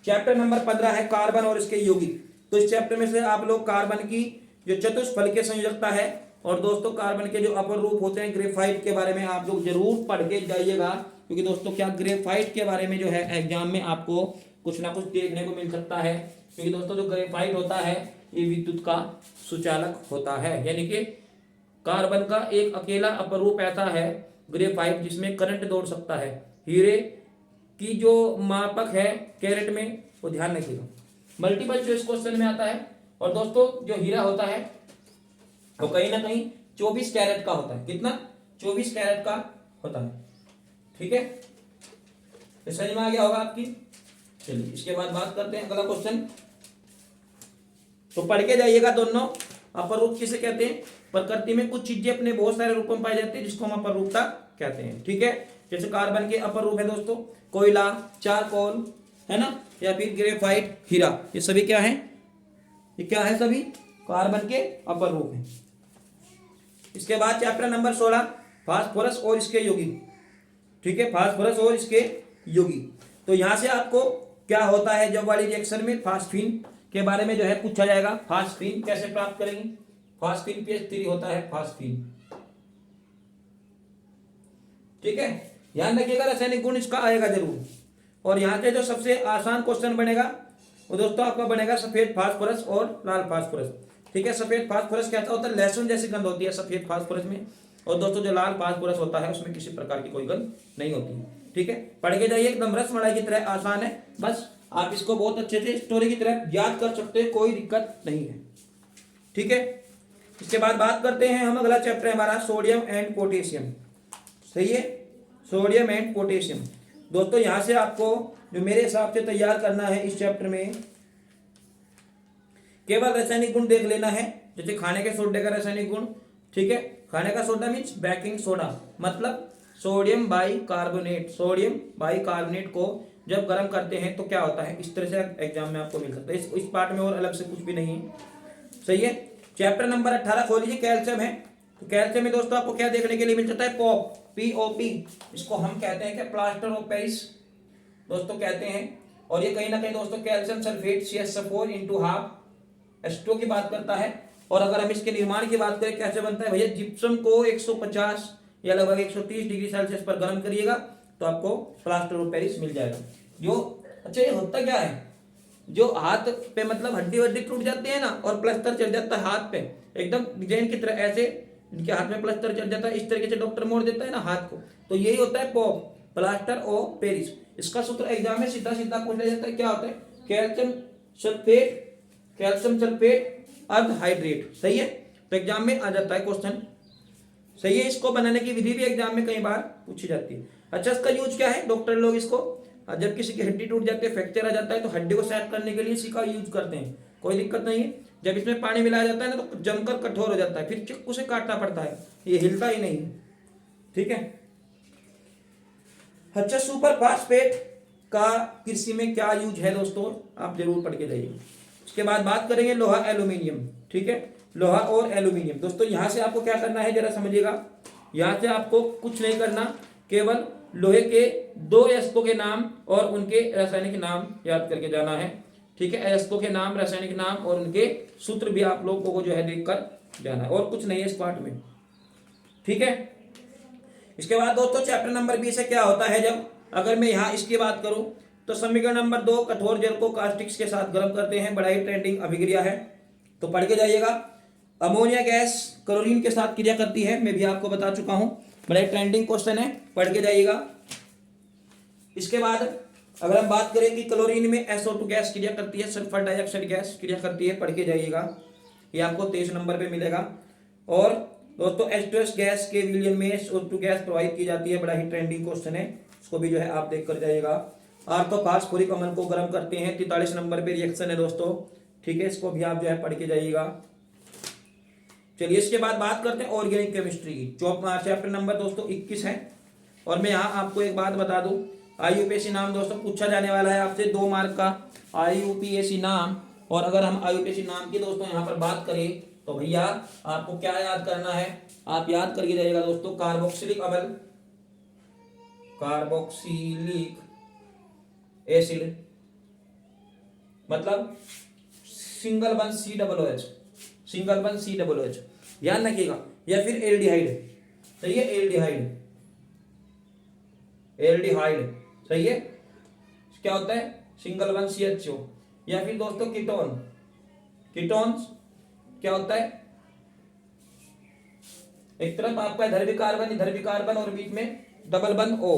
Speaker 1: चैप्टर नंबर 15 है कार्बन और इसके यौगिक। तो इस चैप्टर में से आप लोग कार्बन की जो चतुष्फलकीय संयोजकता है और दोस्तों कार्बन के जो अपर रूप होते हैं ग्रेफाइट के बारे में आप लोग जरूर पढ़ के जाइएगा, क्योंकि दोस्तों क्या ग्रेफाइट के बारे में जो है एग्जाम में आपको कुछ ना कुछ देखने को मिल सकता है। क्योंकि दोस्तों जो ग्रेफाइट होता है ये विद्युत का सुचालक होता है, यानी कि कार्बन का एक अकेला अपरूप ऐसा है ग्रेफाइट जिसमें करंट दौड़ सकता है। हीरे की जो मापक है कैरेट में, वो ध्यान रखिएगा, मल्टीपल चॉइस क्वेश्चन में आता है। और दोस्तों जो हीरा होता है वो कहीं ना कहीं 24 कैरेट का होता है। कितना? 24 कैरेट का होता है, ठीक है। तो समझ में आ गया होगा आपकी। चलिए इसके बाद बात करते हैं अगला क्वेश्चन, तो पढ़ के जाइएगा दोनों। अपर रूप किसे कहते हैं? प्रकृति में कुछ चीजें अपने बहुत सारे रूपों में पाई जाती है जिसको हम अपर रूपता कहते हैं, ठीक है। जैसे कार्बन के अपर रूप है दोस्तों कोयला, चारकोल, है ना, या फिर ग्रेफाइट, हीरा, ये सभी क्या है? ये क्या है? सभी कार्बन के अपर रूप है। इसके बाद चैप्टर नंबर 16 फास्फोरस और इसके यौगिक, ठीक है, फास्फोरस और इसके यौगिक। तो यहां से आपको क्या होता है जब वाली रिएक्शन में फास्फीन के बारे में जो है पूछा जाएगा। फास्फीन कैसे प्राप्त करेंगे? फास्फीन pH3 होता है फास्फीन, ठीक है। ध्यान रखिएगा रासायनिक गुण इसका आएगा जरूर। और यहाँ से जो सबसे आसान क्वेश्चन बनेगा वो दोस्तों आपका बनेगा सफेद फास्फोरस और लाल फास्फोरस। ठीक है, सफेद फास्फोरस कैसा होता है, लहसुन जैसी गंध होती है सफेद फास्फोरस में, और दोस्तों जो लाल फास्फोरस होता है उसमें किसी प्रकार की कोई गंध नहीं होती है। ठीक है, पढ़ के जाइए, एकदम रसमलाई की तरह आसान है, बस आप इसको बहुत अच्छे से स्टोरी की तरह याद कर सकते हैं, कोई दिक्कत नहीं है। ठीक है, इसके बाद बात करते हैं हम, अगला चैप्टर है हमारा सोडियम एंड पोटेशियम। सही है, सोडियम एंड पोटेशियम। दोस्तों यहां से आपको जो मेरे हिसाब से तैयार करना है इस चैप्टर में, केवल रासायनिक गुण देख लेना है, जैसे खाने के सोडे का रासायनिक गुण। ठीक है, खाने का सोडा मीन्स बेकिंग सोडा, मतलब सोडियम बाइकार्बोनेट। सोडियम बाइकार्बोनेट को जब गर्म करते हैं तो क्या होता है, इस तरह से एग्जाम में आपको मिल सकता है। इस पार्ट में और अलग से कुछ भी नहीं है। सही है, चैप्टर नंबर 18 खोल लीजिए, कैल्शियम है। तो कैल्शियम में दोस्तों आपको क्या देखने के लिए मिल जाता है, पॉप, POP, इसको हम कहते हैं कि प्लास्टर ऑफ पेरिस दोस्तों कहते हैं। और ये कहीं ना कहीं दोस्तों calcium sulphate CH4 into half H2 की बात करता है। और अगर हम इसके निर्माण की बात करें कैसे बनता है भैया, जिप्सम को 150 या लगभग 130 डिग्री सेल्सियस पर गर्म करिएगा तो आपको प्लास्टर ऑफ पेरिस मिल जाएगा। जो अच्छा ये होता क्या है, जो हाथ पे मतलब हड्डी वड्डी टूट जाती है ना और प्लास्टर चढ़ जाता है हाथ पे, एकदम डिजाइन की तरह ऐसे इनके हाथ में प्लास्टर चढ़ जाता है, इस तरीके से डॉक्टर मोड़ देता है ना हाथ को, तो यही होता है पॉप, प्लास्टर ऑफ पेरिस। इसका सूत्र एग्जाम में सीधा सीधा पूछ लिया जाता है, क्या होता है, कैल्शियम सल्फेट, कैल्शियम सल्फेट अर्ध हाइड्रेट। सही है, तो एग्जाम में आ जाता है क्वेश्चन। सही है, इसको बनाने की विधि भी एग्जाम में कई बार पूछी जाती है। अच्छा, इसका यूज क्या है, डॉक्टर लोग इसको जब किसी की हड्डी टूट जाती है, फ्रैक्चर आ जाता है, तो हड्डी को सेट करने के लिए इसी का यूज करते हैं, कोई दिक्कत नहीं है। जब इसमें पानी मिलाया जाता है ना तो जमकर कठोर हो जाता है, फिर चाकू से काटना पड़ता है, ये हिलता ही नहीं। ठीक है, अच्छा, सुपर फास्फेट का कृषि में क्या यूज है दोस्तों, आप जरूर पढ़ के जाइए। उसके बाद बात करेंगे लोहा एल्यूमिनियम। ठीक है, लोहा और एल्यूमिनियम। दोस्तों यहां से आपको क्या करना है जरा समझिएगा, यहां से आपको कुछ नहीं करना, केवल लोहे के 2 अयस्कों के नाम और उनके रासायनिक नाम याद करके जाना है। ठीक है, अयस्कों के नाम, रासायनिक नाम और उनके सूत्र भी आप लोगों को जो है देख कर जाना है, और कुछ नहीं है इस पार्ट में। ठीक है, इसके बाद दोस्तों चैप्टर नंबर 20 से क्या होता है, जब अगर मैं यहाँ इसकी बात करूं तो समीकरण नंबर 2, कठोर जल को कास्टिक्स के साथ गर्म करते हैं, बड़ा ही ट्रेंडिंग अभिक्रिया है, तो पढ़ के जाइएगा। अमोनिया गैस क्लोरीन के साथ क्रिया करती है, मैं भी आपको बता चुका हूं, बड़ा ही ट्रेंडिंग क्वेश्चन है, पढ़ के जाइएगा। इसके बाद अगर हम बात करें कि क्लोरीन में SO2 गैस क्रिया करती है, सल्फर डाइऑक्साइड गैस क्रिया करती है, पढ़ के जाइएगा, ये आपको 23 नंबर पे मिलेगा। और दोस्तों H2S गैस के विलयन में SO2 गैस प्रवाहित की जाती है, बड़ा ही ट्रेंडिंग क्वेश्चन है, इसको भी जो है आप देख कर जाइएगा। ऑर्थोफॉस्फोरिक अम्ल को गर्म करते हैं, 43 नंबर पे रिएक्शन है दोस्तों। ठीक है, इसको भी आप जो है पढ़ के जाइएगा। चलिए इसके बाद बात करते हैं ऑर्गेनिक केमिस्ट्री की, चैप्टर नंबर दोस्तों 21 है। और मैं यहाँ आपको एक बात बता दूं, IUPAC नाम दोस्तों पूछा जाने वाला है आपसे, 2 मार्क का IUPAC नाम। और अगर हम IUPAC नाम की दोस्तों यहाँ पर बात करें तो भैया आपको क्या याद करना है, आप याद करके जाइएगा दोस्तों, कार्बोक्सिलिक अम्ल, कार्बोक्सिलिक एसिड, मतलब single one COOH, single one COOH ध्यान रखिएगा, या फिर एल्डिहाइड। सही है, एल्डिहाइड, एल्डिहाइड सही है, क्या होता है, सिंगल वन CHO। या फिर दोस्तों कीटोन, कीटोन्स क्या होता है, एक तरफ आपका इधर भी कार्बन और बीच में डबल बंद O,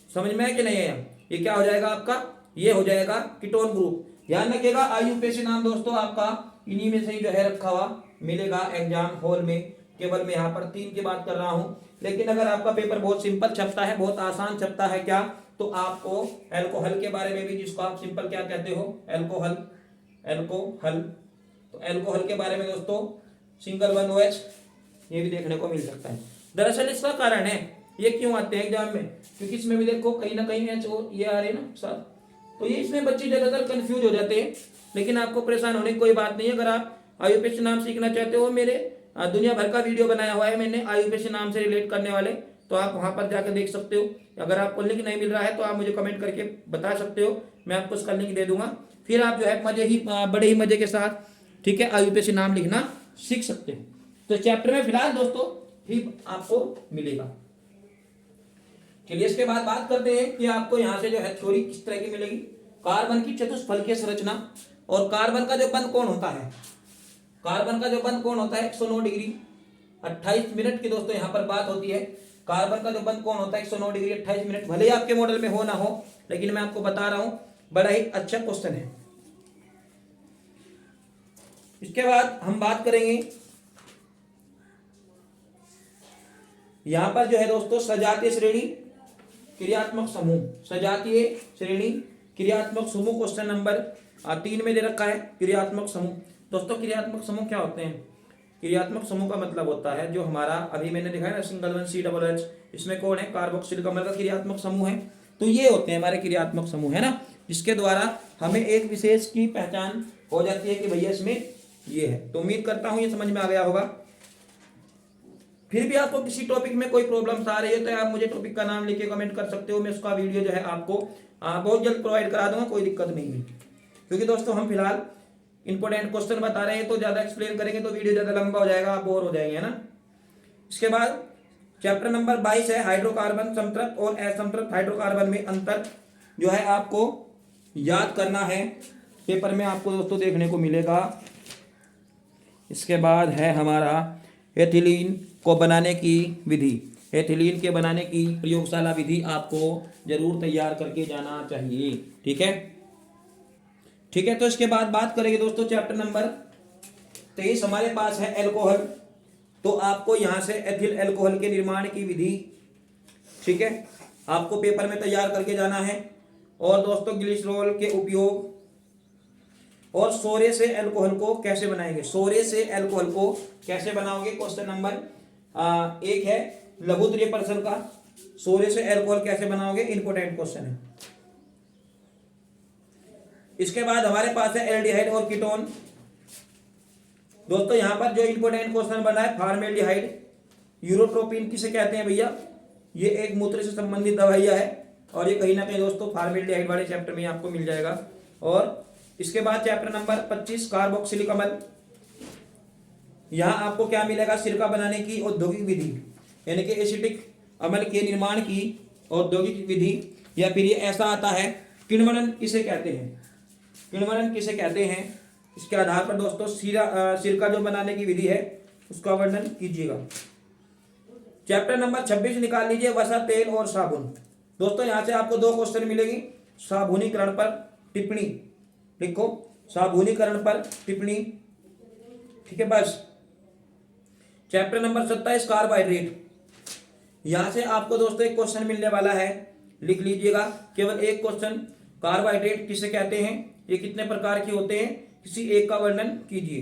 Speaker 1: समझ में है कि नहीं है, ये क्या हो जाएगा आपका, ये हो जाएगा कीटोन ग्रुप। ध्यान रखिएगा, IUPAC नाम दोस्तों आपका इन्हीं में से ही जो है रखा हुआ मिलेगा एग्जाम हॉल में, केवल मैं यहाँ पर 3 की बात कर रहा हूं। लेकिन अगर आपका पेपर बहुत सिंपल छपता है, बहुत आसान छपता है क्या, तो आपको एल्कोहल के बारे में भी, जिसको आप सिंपल क्या कहते हो, एल्कोहल, एल्कोहल, तो एल्कोहल के बारे में दोस्तों सिंगल वन OH ये भी देखने को मिल सकता है। दरअसल इसका कारण है, ये क्यों आते हैं एग्जाम में, क्योंकि इसमें भी देखो कहीं ना कहीं HO ये आ रहे हैं ना साथ, तो ये इसमें बच्चे ज्यादातर कंफ्यूज हो जाते हैं। लेकिन आपको परेशान होने की कोई बात नहीं है, अगर आप IUPAC नाम सीखना चाहते हो, मेरे दुनिया भर का वीडियो बनाया हुआ है मैंने IUPAC नाम से रिलेट करने वाले, तो आप वहां पर जाकर देख सकते हो। अगर आपको लिंक नहीं मिल रहा है तो आप मुझे कमेंट करके बता सकते हो, मैं आपको उसका लिंक दे दूंगा, फिर आप जो है बड़े ही मजे के साथ, ठीक है, IUPAC नाम लिखना सीख सकते हो। तो चैप्टर में फिलहाल दोस्तों ही आपको मिलेगा। चलिए इसके बाद बात करते हैं कि आपको यहाँ से जो है थ्योरी किस तरह की मिलेगी। कार्बन की चतुष्फलकीय संरचना। और कार्बन का जो बंध कोण होता है, कार्बन का जो बंध कोण होता है 109 डिग्री 28 मिनट की दोस्तों यहाँ पर बात होती है। कार्बन का जो बंध कोण होता है 109 डिग्री 28 मिनट। भले ही आपके मॉडल में हो ना हो, लेकिन मैं आपको बता रहा हूं, बड़ा ही अच्छा क्वेश्चन है। इसके बाद हम बात करेंगे यहां पर जो है दोस्तों सजातीय श्रेणी क्रियात्मक समूह, सजातीय श्रेणी क्रियात्मक समूह क्वेश्चन नंबर 3 में दे रखा है। क्रियात्मक समूह दोस्तों, क्रियात्मक समूह क्या होते हैं? क्रियात्मक समूह का मतलब होता है जो हमारा अभी मैंने दिखाया ना single one C double H, इसमें कौन है? कार्बोक्सिल का मतलब क्रियात्मक समूह है। तो ये होते हैं हमारे क्रियात्मक समूह, है ना, जिसके द्वारा हमें एक विशेष की पहचान हो जाती है कि भैया इसमें ये है। तो उम्मीद करता हूं ये समझ में आ गया होगा। फिर भी आपको किसी टॉपिक में कोई प्रॉब्लम्स आ रही है तो आप मुझे टॉपिक का नाम लिख के कमेंट कर सकते हो। मैं उसका वीडियो जो है आपको बहुत जल्द प्रोवाइड करा दूंगा, कोई दिक्कत नहीं है। क्योंकि दोस्तों हम फिलहाल इंपॉर्टेंट क्वेश्चन बता रहे हैं, तो ज्यादा एक्सप्लेन करेंगे तो वीडियो ज्यादा लंबा हो जाएगा, आप बोर हो जाएंगे, है ना। इसके बाद चैप्टर नंबर 22 है हाइड्रोकार्बन, समतृप्त और असंतृप्त हाइड्रोकार्बन में अंतर जो है आपको याद करना है। पेपर में आपको दोस्तों देखने को मिलेगा। इसके बाद है हमारा एथिलीन को बनाने की विधि। एथिलीन के बनाने की प्रयोगशाला विधि आपको जरूर तैयार करके जाना चाहिए, ठीक है। ठीक है, तो इसके बाद बात करेंगे दोस्तों चैप्टर नंबर 23 हमारे पास है एल्कोहल। तो आपको यहां से एथिल एल्कोहल के निर्माण की विधि, ठीक है, आपको पेपर में तैयार करके जाना है। और दोस्तों ग्लिसरॉल के उपयोग और सोरे से अल्कोहल को कैसे बनाएंगे, सोरे से अल्कोहल को कैसे बनाओगे, क्वेश्चन नंबर 1 है लघु त्रिपरसल का। सोरे से अल्कोहल कैसे बनाओगे, इंपोर्टेंट क्वेश्चन है। इसके बाद हमारे पास है एल्डिहाइड और कीटोन। दोस्तों यहां पर जो इंपोर्टेंट क्वेश्चन बना है फॉर्मेल्डिहाइड, यूरोट्रोपिन किसे कहते हैं भैया, ये एक मूत्र से संबंधित दवाइयां है। और ये कहीं ना कहीं दोस्तों फॉर्मेल्डिहाइड वाले चैप्टर में आपको मिल जाएगा। और इसके बाद चैप्टर नंबर 25 कार्बोक्सिलिक अम्ल। यहां आपको क्या मिलेगा, सिरका बनाने की औद्योगिक विधि, यानी कि एसिटिक अम्ल के निर्माण की औद्योगिक विधि। या फिर ये ऐसा आता है किण्वनन किसे कहते हैं, किण्वनन किसे कहते हैं। इसके आधार पर दोस्तों सिरका जो बनाने की विधि है उसका वर्णन कीजिएगा। चैप्टर नंबर 26 निकाल लीजिए, वसा, तेल और साबुन। दोस्तों यहां से आपको 2 क्वेश्चन मिलेगी। साबुनीकरण पर टिप्पणी लिखो, साबुनीकरण पर टिप्पणी, ठीक है बस। Chapter number 27 carbohydrate. यहां से आपको दोस्तों एक क्वेश्चन मिलने वाला है, लिख लीजिएगा, केवल एक क्वेश्चन। कार्बोहाइड्रेट किसे कहते हैं, ये कितने प्रकार के होते हैं, किसी एक का वर्णन कीजिए,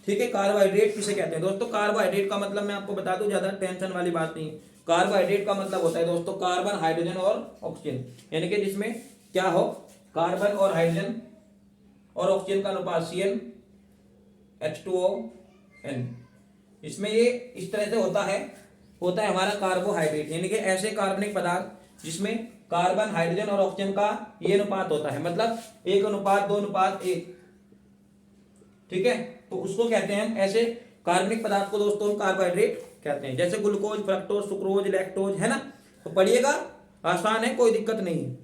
Speaker 1: ठीक है। कार्बोहाइड्रेट किसे कहते हैं दोस्तों, कार्बोहाइड्रेट का मतलब मैं आपको बता दूं, ज्यादा टेंशन वाली बात नहीं। कार्बोहाइड्रेट का मतलब होता है दोस्तों कार्बन, हाइड्रोजन और ऑक्सीजन, यानी कि जिसमें क्या हो, कार्बन और हाइड्रोजन और ऑक्सीजन का अनुपात CnH2O N। इसमें ये इस तरह से होता है हमारा कार्बोहाइड्रेट, यानी कि ऐसे कार्बनिक पदार्थ जिसमें कार्बन, हाइड्रोजन और ऑक्सीजन का ये अनुपात होता है, मतलब 1:2:1, ठीक है। तो उसको कहते हैं, ऐसे कार्बनिक पदार्थ को दोस्तों हम कार्बोहाइड्रेट कहते हैं। जैसे ग्लूकोज, फ्रक्टोज, सुक्रोज, लैक्टोज, है ना। तो पढ़िएगा, आसान है, कोई दिक्कत नहीं है,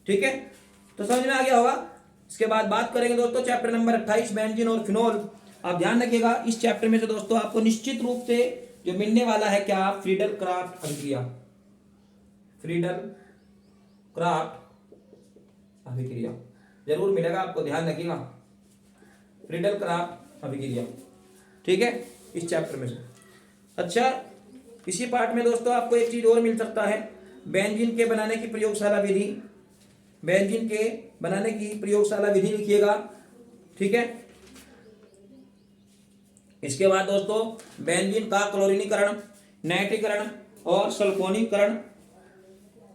Speaker 1: ठीक है। तो समझ में आ गया होगा। इसके बाद बात करेंगे दोस्तों चैप्टर नंबर 28 बेंजीन और फिनोल। आप ध्यान रखिएगा, इस चैप्टर में से दोस्तों आपको निश्चित रूप से जो मिलने वाला है क्या, फ्रीडल क्राफ्ट अभिक्रिया, फ्रीडल क्राफ्ट अभिक्रिया जरूर मिलेगा, आपको ध्यान रखिएगा, फ्रीडल क्राफ्ट अभिक्रिया, ठीक है, इस चैप्टर में से। अच्छा, इसी पार्ट में दोस्तों आपको एक चीज और मिल सकता है, बेंजीन के बनाने की प्रयोगशाला विधि। बेंजीन के बनाने की प्रयोगशाला विधि लिखिएगा, ठीक है। इसके बाद दोस्तों बेंजीन का क्लोरीनीकरण, नाइट्रीकरण और सल्फोनीकरण,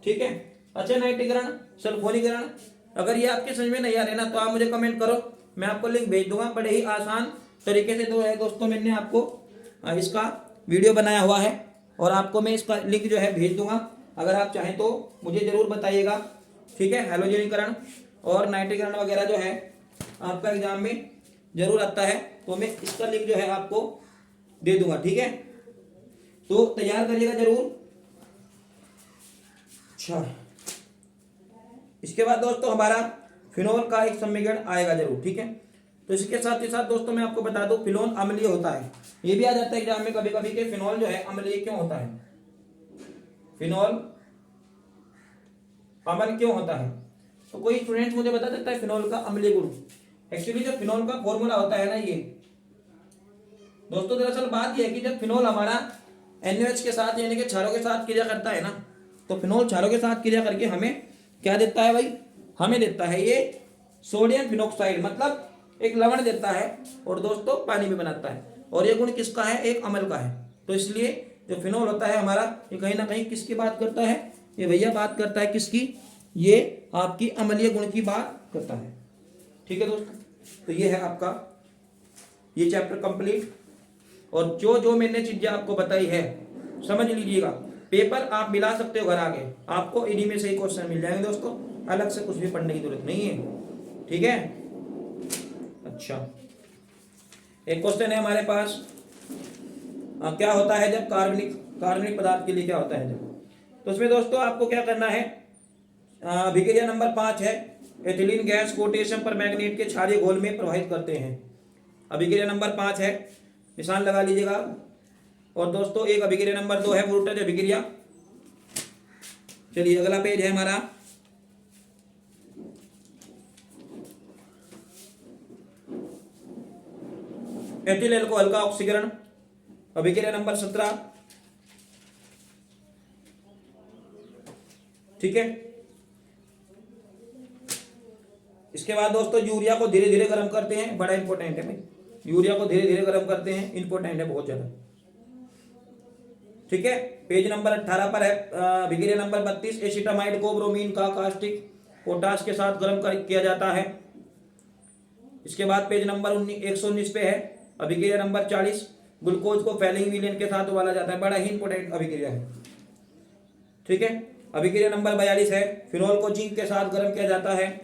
Speaker 1: ठीक है। अच्छा, नाइट्रीकरण, सल्फोनीकरण, अगर ये आपके समझ में नहीं आ रहे ना तो आप मुझे कमेंट करो, मैं आपको लिंक भेज दूंगा। बड़े ही आसान तरीके से जो है दोस्तों मैंने आपको इसका वीडियो बनाया हुआ है और आपको मैं इसका लिंक जो है भेज दूंगा। अगर आप चाहें तो मुझे जरूर बताइएगा, ठीक है। हैलोजनीकरण और नाइट्रीकरण वगैरह जो है आपका एग्जाम में जरूर आता है, तो मैं इसका लिंक जो है आपको दे दूंगा, ठीक है। तो तैयार करिएगा जरूर। अच्छा, इसके बाद दोस्तों हमारा फिनोल का एक समीकरण आएगा जरूर, ठीक है। तो इसके साथ ही साथ दोस्तों मैं आपको बता दूं फिनोल अम्लीय होता है, ये भी आ जाता है एग्जाम में कभी कभी कि फिनोल जो है अम्लीय क्यों होता है, फिनोल अम्ल क्यों होता है। तो कोई स्टूडेंट मुझे बता देता है फिनोल का अम्लीय गुण। एक्चुअली जो फिनोल का फॉर्मूला होता है ना ये दोस्तों, दरअसल बात ये है कि जब फिनोल हमारा NaOH के साथ यानी कि क्षारों के साथ क्रिया करता है ना, तो फिनोल क्षारों के साथ क्रिया करके हमें क्या देता है भाई, हमें देता है ये सोडियम फिनोक्साइड, मतलब एक लवण देता है और दोस्तों पानी में बनाता है। और ये गुण किसका है, एक अम्ल का है। तो इसलिए जो फिनोल होता है हमारा ये कहीं ना कहीं किसकी बात करता है, ये भैया बात करता है किसकी, ये आपकी अम्लीय गुण की बात करता है, ठीक है दोस्तों। तो ये है आपका ये चैप्टर कंप्लीट। और जो जो मैंने चीजें आपको बताई है समझ लीजिएगा, पेपर आप मिला सकते हो घर आके, आपको इन्हीं में से ही क्वेश्चन मिल जाएंगे दोस्तों, अलग से कुछ भी पढ़ने की जरूरत नहीं है, ठीक है। अच्छा, एक क्वेश्चन है हमारे पास, क्या होता है जब कार्बनिक पदार्थ के लिए क्या होता है जब, तो उसमें दोस्तों आपको क्या करना है, अभिक्रिया नंबर 5 है, एथिलीन गैस पोटेशियम पर मैग्नीट के क्षारीय घोल में प्रवाहित करते हैं। अभिक्रिया नंबर 5 है, निशान लगा लीजिएगा। और दोस्तों एक अभिक्रिया नंबर 2 है वुर्टज अभिक्रिया। चलिए अगला पेज है हमारा, एथिल अल्कोहल का ऑक्सीकरण, अभिक्रिया नंबर 17, ठीक है। इसके बाद दोस्तों यूरिया को धीरे धीरे गर्म करते हैं, बड़ा इंपॉर्टेंट है भाई, यूरिया को धीरे धीरे गर्म करते हैं, इंपॉर्टेंट है बहुत ज्यादा, ठीक है। पेज नंबर 18 पर है अभिक्रिया नंबर 32, एसिटामाइड को ब्रोमीन का कास्टिक पोटाश के साथ गर्म किया जाता है। इसके बाद पेज नंबर 119 पे है अभिक्रिया नंबर 40, ग्लूकोज को फैलिंग विलेन के साथ उबाला जाता है, बड़ा ही इंपॉर्टेंट अभिक्रिया है, ठीक है। अभिक्रिया नंबर 42 है, फिनोल को जिंक के साथ गर्म किया जाता है,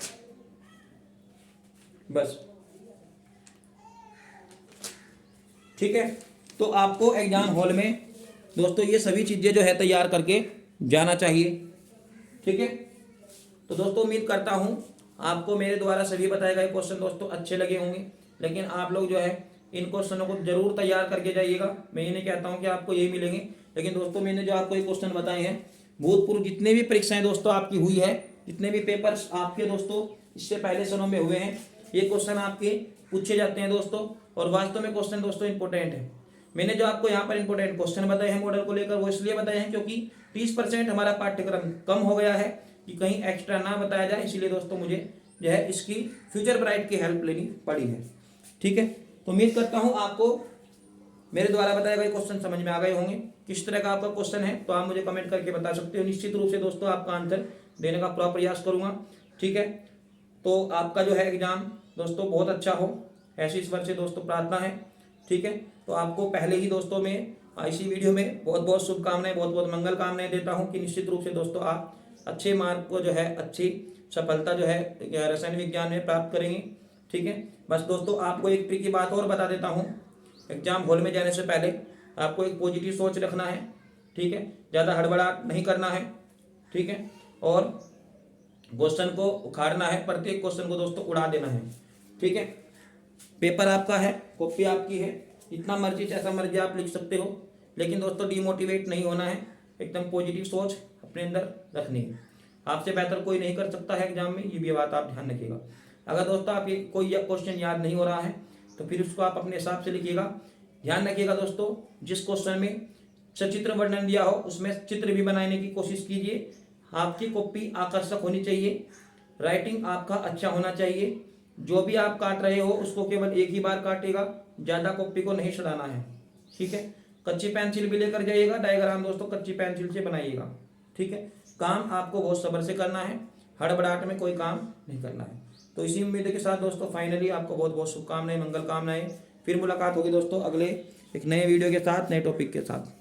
Speaker 1: बस, ठीक है। तो आपको एग्जाम हॉल में दोस्तों ये सभी चीजें जो है तैयार करके जाना चाहिए, ठीक है। तो दोस्तों उम्मीद करता हूं आपको मेरे द्वारा सभी बताए गए क्वेश्चन दोस्तों अच्छे लगे होंगे, लेकिन आप लोग जो है इन क्वेश्चनों को जरूर तैयार करके जाइएगा। मैं ये नहीं कहता हूं कि आपको यही मिलेंगे, लेकिन दोस्तों मैंने जो आपको ये क्वेश्चन बताए हैं, भूतपूर्व जितने भी परीक्षाएं दोस्तों आपकी हुई है, जितने भी पेपर्स आपके दोस्तों इससे पहले सालों में हुए हैं, ये क्वेश्चन आपके पूछे जाते हैं दोस्तों। और वास्तव में क्वेश्चन दोस्तों इंपॉर्टेंट है। मैंने जो आपको यहाँ पर इंपॉर्टेंट क्वेश्चन बताए हैं मॉडल को लेकर, वो इसलिए बताए हैं क्योंकि 30% हमारा पाठ्यक्रम कम हो गया है कि कहीं एक्स्ट्रा ना बताया जाए, इसीलिए दोस्तों मुझे जो है इसकी फ्यूचर ब्राइट की हेल्प लेनी पड़ी है, ठीक है। तो उम्मीद करता हूँ आपको मेरे द्वारा बताए गए क्वेश्चन समझ में आ गए होंगे। किस तरह का आपका क्वेश्चन है तो आप मुझे कमेंट करके बता सकते हो, निश्चित रूप से दोस्तों आपका आंसर देने का पूरा प्रयास करूंगा, ठीक है। तो आपका जो है एग्जाम दोस्तों बहुत अच्छा हो, ऐसी ईश्वर से दोस्तों प्रार्थना है, ठीक है। तो आपको पहले ही दोस्तों में इसी वीडियो में बहुत बहुत शुभकामनाएं, बहुत बहुत मंगल कामनाएं देता हूं कि निश्चित रूप से दोस्तों आप अच्छे मार्क को जो है अच्छी सफलता जो है रसायन विज्ञान में प्राप्त करेंगे, ठीक है। बस दोस्तों आपको एक ट्रिकी बात और बता देता हूँ, एग्जाम हॉल में जाने से पहले आपको एक पॉजिटिव सोच रखना है, ठीक है। ज़्यादा हड़बड़ाहट नहीं करना है, ठीक है। और क्वेश्चन को उखाड़ना है, प्रत्येक क्वेश्चन को दोस्तों उड़ा देना है, ठीक है। पेपर आपका है, कॉपी आपकी है, जितना मर्जी जैसा मर्जी आप लिख सकते हो, लेकिन दोस्तों डिमोटिवेट नहीं होना है, एकदम पॉजिटिव सोच अपने अंदर रखनी है। आपसे बेहतर कोई नहीं कर सकता है एग्जाम में, ये भी बात आप ध्यान रखिएगा। अगर दोस्तों आप ये कोई क्वेश्चन याद नहीं हो रहा है तो फिर उसको आप अपने हिसाब से लिखिएगा। ध्यान रखिएगा दोस्तों, जिस क्वेश्चन में सचित्र वर्णन दिया हो उसमें चित्र भी बनाने की कोशिश कीजिए। आपकी कॉपी आकर्षक होनी चाहिए, राइटिंग आपका अच्छा होना चाहिए। जो भी आप काट रहे हो उसको केवल एक ही बार काटेगा, ज़्यादा कॉपी को नहीं सड़ाना है, ठीक है। कच्ची पेंसिल भी लेकर जाइएगा, डायग्राम दोस्तों कच्ची पेंसिल से बनाइएगा, ठीक है। काम आपको बहुत सब्र से करना है, हड़बड़ाहट में कोई काम नहीं करना है। तो इसी उम्मीद के साथ दोस्तों फाइनली आपको बहुत बहुत शुभकामनाएं, मंगल कामनाएं। फिर मुलाकात होगी दोस्तों अगले एक नए वीडियो के साथ, नए टॉपिक के साथ।